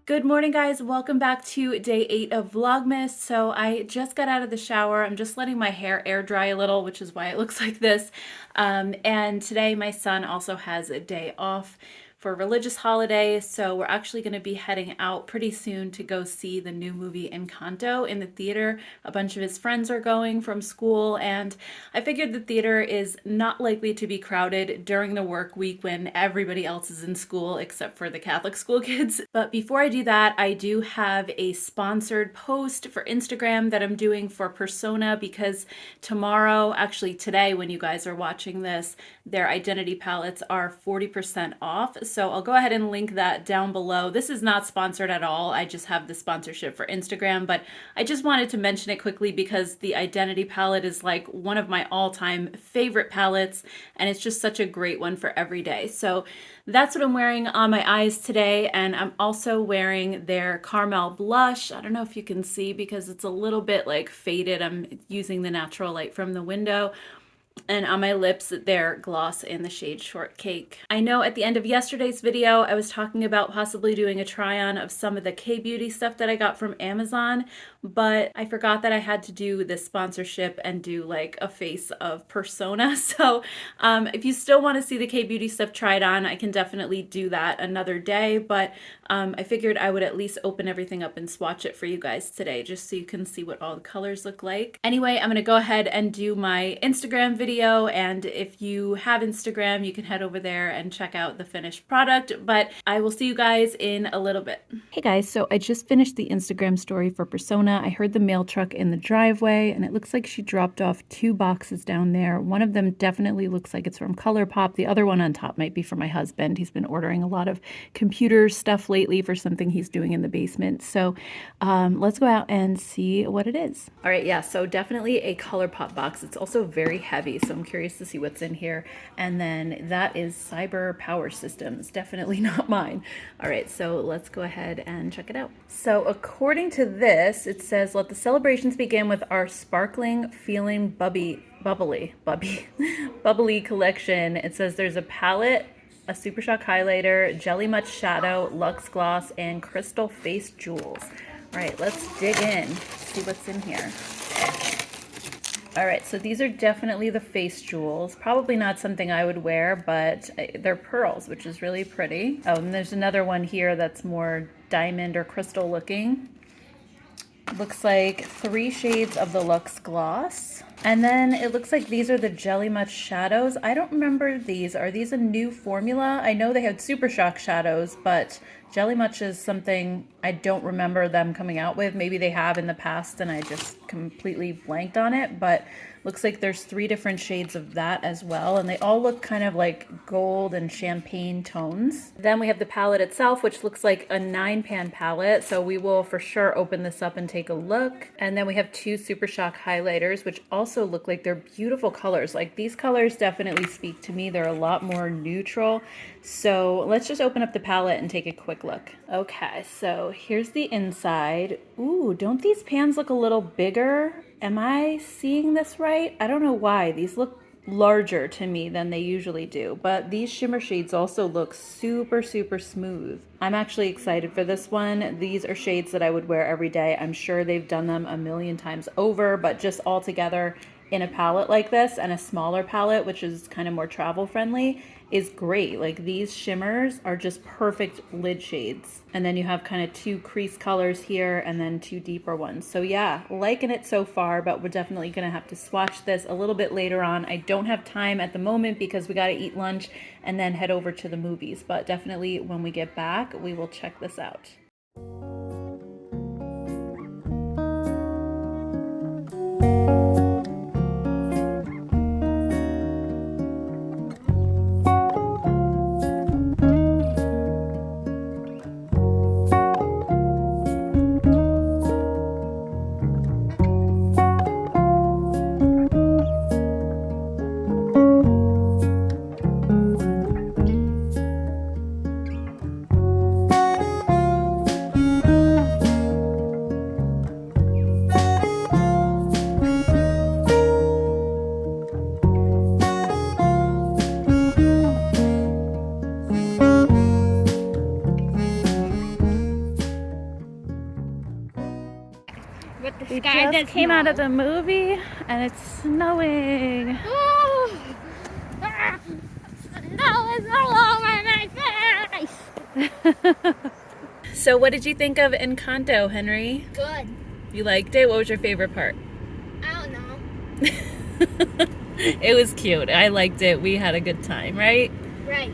Good morning, guys. Welcome back to day 8 of Vlogmas. So I just got out of the shower. I'm just letting my hair air dry a little, which is why it looks like this. And today my son also has a day off for a religious holiday, so we're actually going to be heading out pretty soon to go see the new movie Encanto in the theater. A bunch of his friends are going from school, and I figured the theater is not likely to be crowded during the work week when everybody else is in school except for the Catholic school kids. But before I do that, I do have a sponsored post for Instagram that I'm doing for Persona, because tomorrow, actually today when you guys are watching this, their identity palettes are 40% off. So I'll go ahead and link that down below. This is not sponsored at all. I just have the sponsorship for Instagram, but I just wanted to mention it quickly because the identity palette is like one of my all-time favorite palettes, and it's just such a great one for every day. So that's what I'm wearing on my eyes today, and I'm also wearing their caramel blush. I don't know if you can see because it's a little bit like faded. I'm using the natural light from the window. And on my lips, their gloss in the shade Shortcake. I know at the end of yesterday's video, I was talking about possibly doing a try-on of some of the K-Beauty stuff that I got from Amazon, but I forgot that I had to do this sponsorship and do like a face of Persona. So if you still want to see the K-Beauty stuff tried on, I can definitely do that another day, but I figured I would at least open everything up and swatch it for you guys today, just so you can see what all the colors look like. Anyway, I'm going to go ahead and do my Instagram video, and if you have Instagram, you can head over there and check out the finished product, but I will see you guys in a little bit. Hey guys, so I just finished the Instagram story for Persona. I heard the mail truck in the driveway, and it looks like she dropped off 2 boxes down there. One of them definitely looks like it's from ColourPop. The other one on top might be for my husband. He's been ordering a lot of computer stuff lately for something he's doing in the basement. So let's go out and see what it is. All right, yeah, so definitely a ColourPop box. It's also very heavy, so I'm curious to see what's in here. And then that is Cyber Power Systems, definitely not mine. All right, so let's go ahead and check it out. So according to this, it says, let the celebrations begin with our sparkling feeling bubbly collection. It says there's a palette, a Super Shock highlighter, Jelly Much Shadow, Luxe Gloss, and Crystal Face Jewels. All right, let's dig in, see what's in here. All right, so these are definitely the face jewels. Probably not something I would wear, but they're pearls, which is really pretty. Oh, and there's another one here that's more diamond or crystal looking. Looks like 3 shades of the Luxe Gloss. And then it looks like these are the Jelly Much Shadows. I don't remember these. Are these a new formula? I know they had Super Shock shadows, but Jelly Much is something I don't remember them coming out with. Maybe they have in the past and I just completely blanked on it, but looks like there's 3 different shades of that as well, and they all look kind of like gold and champagne tones. Then we have the palette itself, which looks like a 9-pan palette, so we will for sure open this up and take a look. And then we have 2 Super Shock highlighters, which also look like they're beautiful colors. Like, these colors definitely speak to me. They're a lot more neutral. So let's just open up the palette and take a quick look. Okay, so here's the inside. Ooh, don't these pans look a little bigger? Am I seeing this right? I don't know why. These look larger to me than they usually do, but these shimmer shades also look super, super smooth. I'm actually excited for this one. These are shades that I would wear every day. I'm sure they've done them a million times over, but just all together in a palette like this, and a smaller palette, which is kind of more travel friendly, is great. Like, these shimmers are just perfect lid shades. And then you have kind of 2 crease colors here and then 2 deeper ones. So yeah, liking it so far, but we're definitely gonna have to swatch this a little bit later on. I don't have time at the moment because we gotta eat lunch and then head over to the movies, but definitely when we get back, we will check this out. But the We sky just does came out of snow. the movie and it's snowing. Oh, ah, snow is all over my face. So what did you think of Encanto, Henry? Good. You liked it? What was your favorite part? I don't know. It was cute. I liked it. We had a good time, right? Right.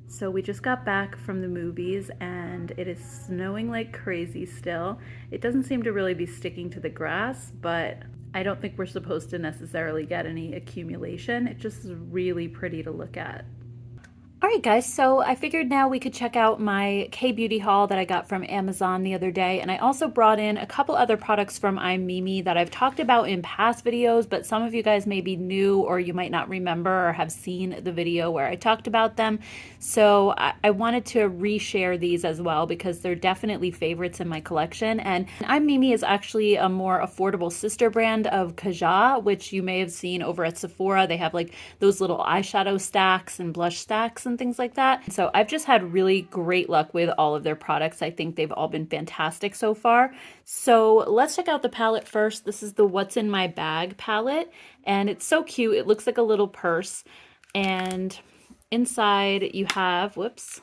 So we just got back from the movies and it is snowing like crazy still. It doesn't seem to really be sticking to the grass, but I don't think we're supposed to necessarily get any accumulation. It just is really pretty to look at. All right, guys, so I figured now we could check out my K-Beauty haul that I got from Amazon the other day. And I also brought in a couple other products from I'm Mimi that I've talked about in past videos, but some of you guys may be new or you might not remember or have seen the video where I talked about them. So I wanted to reshare these as well because they're definitely favorites in my collection. And I'm Mimi is actually a more affordable sister brand of Kaja, which you may have seen over at Sephora. They have like those little eyeshadow stacks and blush stacks and things like that. So I've just had really great luck with all of their products. I think they've all been fantastic so far. So let's check out the palette first. This is the What's in My Bag palette, and it's so cute. It looks like a little purse, and inside you have, whoops,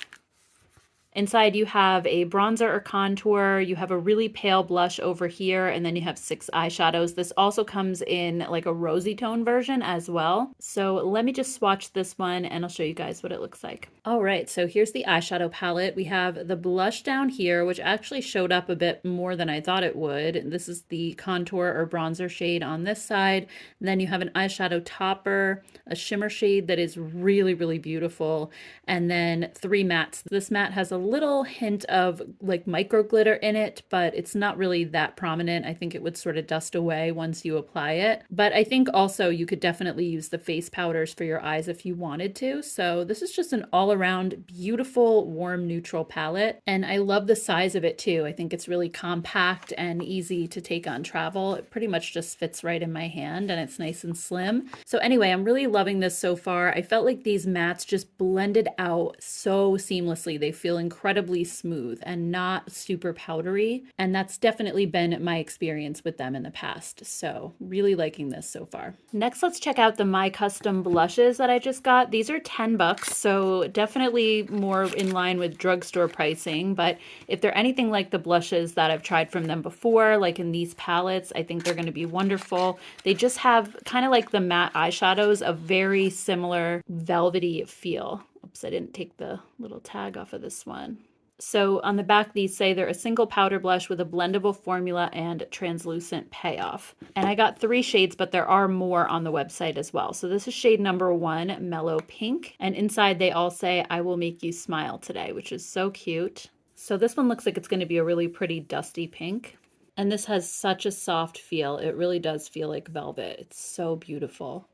inside you have a bronzer or contour, you have a really pale blush over here, and then you have 6 eyeshadows. This also comes in like a rosy tone version as well. So let me just swatch this one and I'll show you guys what it looks like. All right, so here's the eyeshadow palette. We have the blush down here, which actually showed up a bit more than I thought it would. This is the contour or bronzer shade on this side. And then you have an eyeshadow topper, a shimmer shade that is really, really beautiful, and then 3 mattes. This matte has a little hint of like micro glitter in it, but it's not really that prominent. I think it would sort of dust away once you apply it. But I think also you could definitely use the face powders for your eyes if you wanted to. So this is just an all-around beautiful, warm, neutral palette. And I love the size of it too. I think it's really compact and easy to take on travel. It pretty much just fits right in my hand and it's nice and slim. So anyway, I'm really loving this so far. I felt like these mattes just blended out so seamlessly. They feel incredibly smooth and not super powdery. And that's definitely been my experience with them in the past. So really liking this so far. Next, let's check out the My Custom blushes that I just got. These are $10, so definitely more in line with drugstore pricing. But if they're anything like the blushes that I've tried from them before, like in these palettes, I think they're going to be wonderful. They just have kind of like the matte eyeshadows, a very similar velvety feel. Oops, I didn't take the little tag off of this one. So on the back, these say they're a single powder blush with a blendable formula and translucent payoff. And I got 3 shades, but there are more on the website as well. So this is shade number 1, Mellow Pink. And inside they all say, I will make you smile today, which is so cute. So this one looks like it's going to be a really pretty dusty pink. And this has such a soft feel. It really does feel like velvet. It's so beautiful.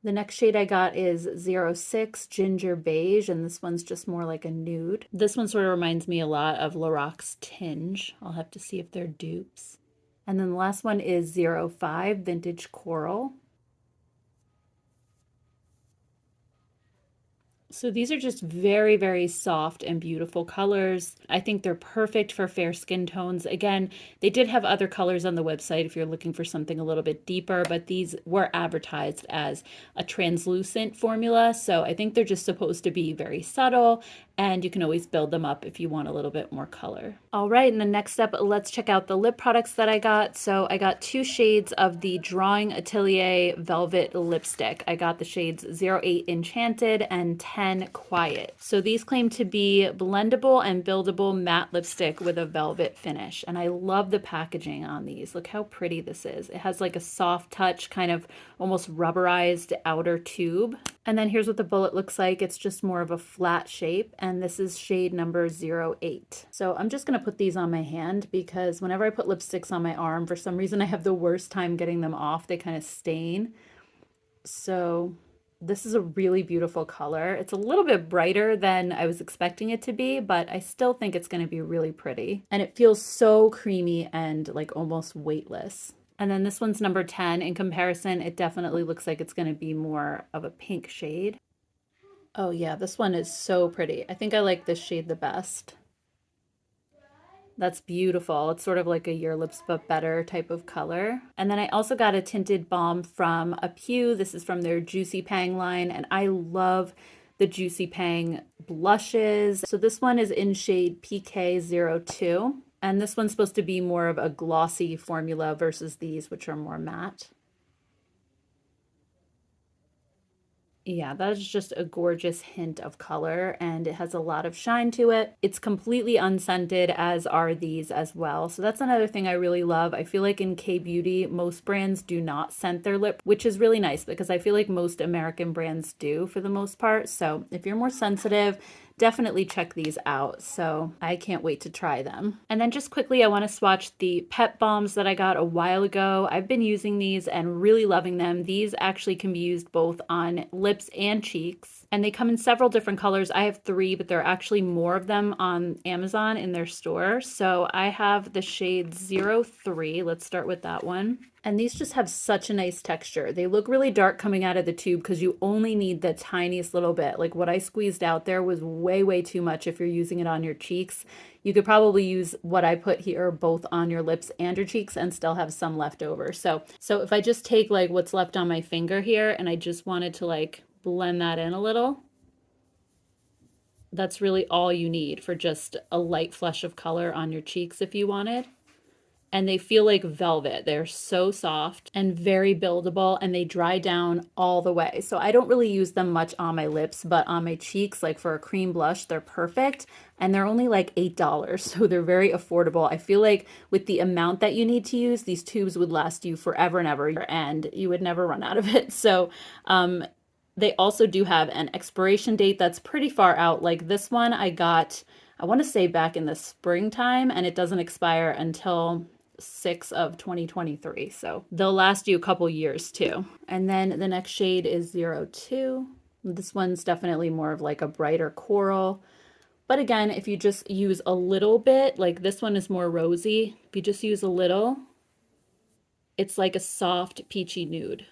The next shade I got is 06 Ginger Beige, and this one's just more like a nude. This one sort of reminds me a lot of Lorac Tinge. I'll have to see if they're dupes. And then the last one is 05 Vintage Coral. So these are just very, very soft and beautiful colors. I think they're perfect for fair skin tones. Again, they did have other colors on the website if you're looking for something a little bit deeper, but these were advertised as a translucent formula. So I think they're just supposed to be very subtle, and you can always build them up if you want a little bit more color. All right, and the next step, let's check out the lip products that I got. So I got 2 shades of the Drawing Atelier Velvet Lipstick. I got the shades 08 Enchanted and 10 Quiet. So these claim to be blendable and buildable matte lipstick with a velvet finish. And I love the packaging on these. Look how pretty this is. It has like a soft touch, kind of almost rubberized outer tube. And then here's what the bullet looks like. It's just more of a flat shape. And this is shade number 08. So I'm just going to put these on my hand because whenever I put lipsticks on my arm, for some reason I have the worst time getting them off. They kind of stain. So this is a really beautiful color. It's a little bit brighter than I was expecting it to be, but I still think it's going to be really pretty. And it feels so creamy and like almost weightless. And then this one's number 10. In comparison, it definitely looks like it's going to be more of a pink shade. Oh yeah, this one is so pretty. I think I like this shade the best. That's beautiful. It's sort of like a Your Lips But Better type of color. And then I also got a tinted balm from A Pew. This is from their Juicy Pang line, and I love the Juicy Pang blushes. So this one is in shade PK02. And this one's supposed to be more of a glossy formula versus these, which are more matte. Yeah, that is just a gorgeous hint of color and it has a lot of shine to it. It's completely unscented, as are these as well. So that's another thing I really love. I feel like in K-beauty, most brands do not scent their lip, which is really nice because I feel like most American brands do for the most part. So if you're more sensitive, definitely check these out. So I can't wait to try them. And then just quickly, I want to swatch the Pep Balms that I got a while ago. I've been using these and really loving them. These actually can be used both on lips and cheeks. And they come in several different colors. I have 3, but there are actually more of them on Amazon in their store. So I have the shade 03. Let's start with that one. And these just have such a nice texture. They look really dark coming out of the tube because you only need the tiniest little bit. Like what I squeezed out there was way, way too much if you're using it on your cheeks. You could probably use what I put here both on your lips and your cheeks and still have some left over. So if I just take like what's left on my finger here and I just wanted to like blend that in a little, that's really all you need for just a light flush of color on your cheeks if you wanted. And they feel like velvet. They're so soft and very buildable and they dry down all the way. So I don't really use them much on my lips, but on my cheeks, like for a cream blush, they're perfect. And they're only like $8, so they're very affordable. I feel like with the amount that you need to use, these tubes would last you forever and ever, and you would never run out of it. So they also do have an expiration date that's pretty far out. Like this one I got, I want to say back in the springtime, and it doesn't expire until 6 of 2023. So they'll last you a couple years too. And then the next shade is 02. This one's definitely more of like a brighter coral. But again, if you just use a little bit, like this one is more rosy. If you just use a little, it's like a soft peachy nude.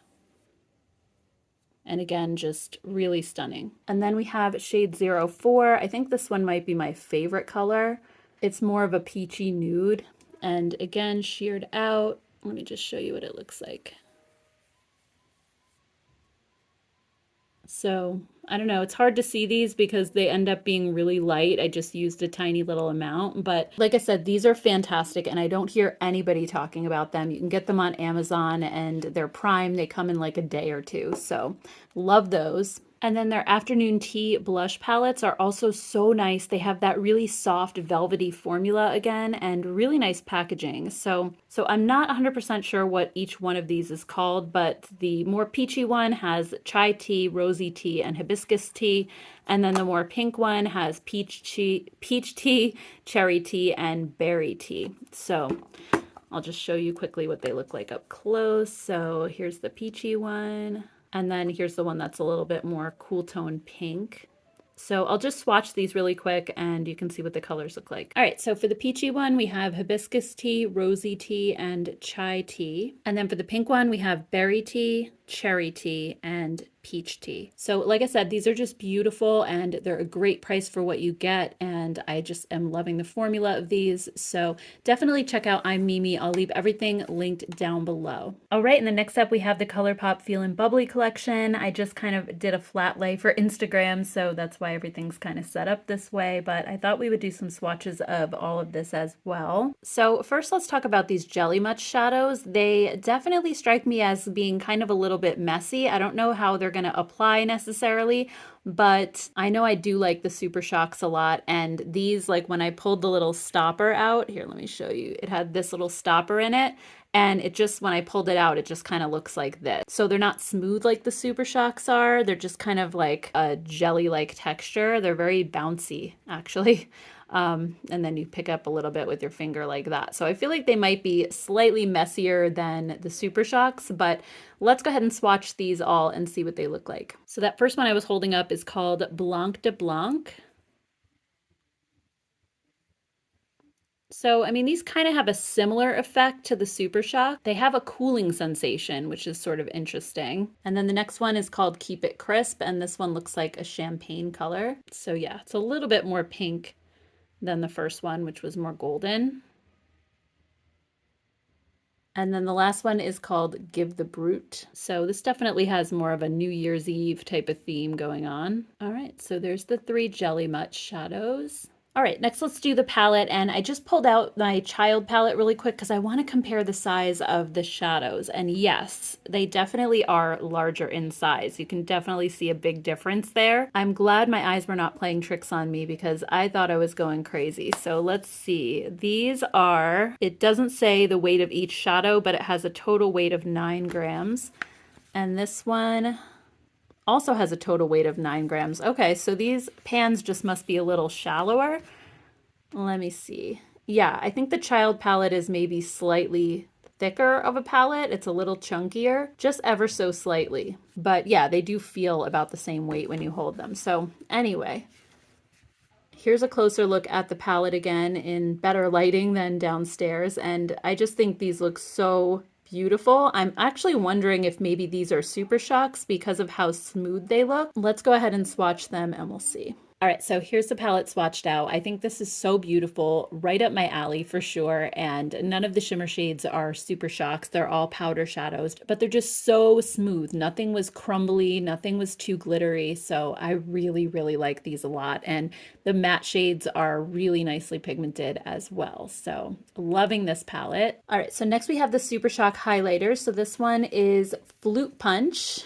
And again, just really stunning. And then we have shade 04. I think this one might be my favorite color. It's more of a peachy nude. And again, sheared out. Let me just show you what it looks like. So I don't know, it's hard to see these because they end up being really light. I just used a tiny little amount, but like I said, these are fantastic and I don't hear anybody talking about them. You can get them on Amazon and they're Prime. They come in like a day or two. So love those. And then their afternoon tea blush palettes are also so nice. They have that really soft velvety formula again and really nice packaging. So I'm not 100% sure what each one of these is called, but the more peachy one has chai tea, rosy tea, and hibiscus tea. And then the more pink one has peach tea, cherry tea, and berry tea. So I'll just show you quickly what they look like up close. So here's the peachy one. And then here's the one that's a little bit more cool tone pink. So I'll just swatch these really quick and you can see what the colors look like. All right, so for the peachy one, we have hibiscus tea, rosy tea, and chai tea. And then for the pink one, we have berry tea, cherry tea, and peach tea. So like I said, these are just beautiful and they're a great price for what you get. And I just am loving the formula of these. So definitely check out I'm Mimi. I'll leave everything linked down below. All right, and the next up we have the ColourPop Feelin Bubbly collection. I just kind of did a flat lay for Instagram, so that's why everything's kind of set up this way, but I thought we would do some swatches of all of this as well. So first let's talk about these Jelly Much shadows. They definitely strike me as being kind of a little bit messy. I don't know how they're going to apply necessarily, but I know I do like the Super Shocks a lot, and these, like when I pulled the little stopper out, here, let me show you, it had this little stopper in it, and it just, when I pulled it out, it just kind of looks like this. So they're not smooth like the Super Shocks are, they're just kind of like a jelly-like texture. They're very bouncy, actually. And then you pick up a little bit with your finger like that. So I feel like they might be slightly messier than the Super Shocks, but let's go ahead and swatch these all and see what they look like. So that first one I was holding up is called Blanc de Blanc. So, I mean, these kind of have a similar effect to the Super Shock. They have a cooling sensation, which is sort of interesting. And then the next one is called Keep It Crisp, and this one looks like a champagne color. So yeah, it's a little bit more pink than the first one, which was more golden. And then the last one is called Give the Brute. So this definitely has more of a New Year's Eve type of theme going on. All right, so there's the 3 Jelly Mutt shadows. All right, next let's do the palette. And I just pulled out my child palette really quick because I want to compare the size of the shadows. And yes, they definitely are larger in size. You can definitely see a big difference there. I'm glad my eyes were not playing tricks on me because I thought I was going crazy. So let's see. These are, it doesn't say the weight of each shadow, but it has a total weight of 9 grams. And this one also has a total weight of 9 grams. Okay, so these pans just must be a little shallower. Let me see. Yeah, I think the child palette is maybe slightly thicker of a palette. It's a little chunkier, just ever so slightly. But yeah, they do feel about the same weight when you hold them. So anyway, here's a closer look at the palette again in better lighting than downstairs. And I just think these look so beautiful. I'm actually wondering if maybe these are Super Shocks because of how smooth they look. Let's go ahead and swatch them and we'll see. All right, so here's the palette swatched out. I think this is so beautiful, right up my alley for sure. And none of the shimmer shades are Super Shocks. They're all powder shadows, but they're just so smooth. Nothing was crumbly, nothing was too glittery. So I really, really like these a lot. And the matte shades are really nicely pigmented as well. So loving this palette. All right, so next we have the Super Shock highlighters. So this one is Flute Punch.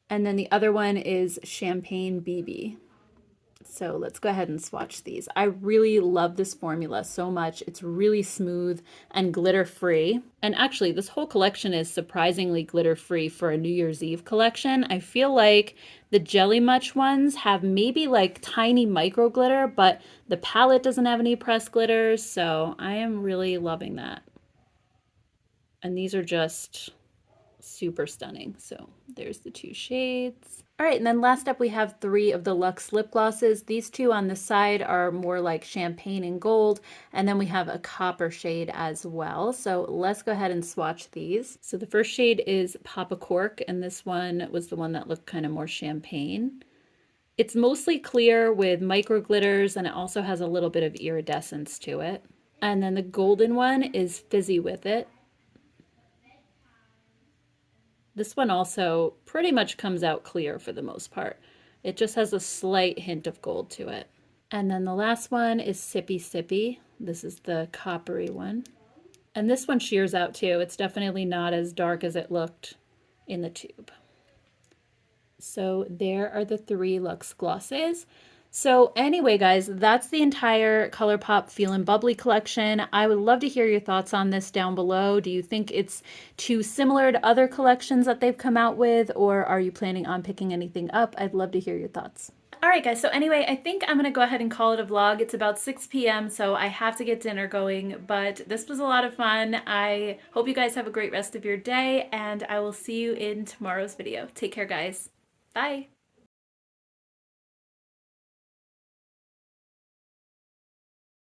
And then the other one is Champagne BB. So let's go ahead and swatch these. I really love this formula so much. It's really smooth and glitter-free. And actually, this whole collection is surprisingly glitter-free for a New Year's Eve collection. I feel like the Jelly Much ones have maybe like tiny micro glitter, but the palette doesn't have any pressed glitters. So I am really loving that. And these are just super stunning. So there's the 2 shades. All right, and then last up we have 3 of the Luxe lip glosses. These 2 on the side are more like champagne and gold, and then we have a copper shade as well. So let's go ahead and swatch these. So the first shade is Papa Cork, and this one was the one that looked kind of more champagne. It's mostly clear with micro glitters, and it also has a little bit of iridescence to it. And then the golden one is Fizzy with It. This one also pretty much comes out clear for the most part. It just has a slight hint of gold to it. And then the last one is Sippy Sippy. This is the coppery one. And this one shears out too. It's definitely not as dark as it looked in the tube. So there are the 3 Luxe glosses. So anyway, guys, that's the entire ColourPop Feelin Bubbly collection. I would love to hear your thoughts on this down below. Do you think it's too similar to other collections that they've come out with, or are you planning on picking anything up? I'd love to hear your thoughts. All right, guys, so anyway, I think I'm going to go ahead and call it a vlog. It's about 6 p.m., so I have to get dinner going, but this was a lot of fun. I hope you guys have a great rest of your day, and I will see you in tomorrow's video. Take care, guys. Bye.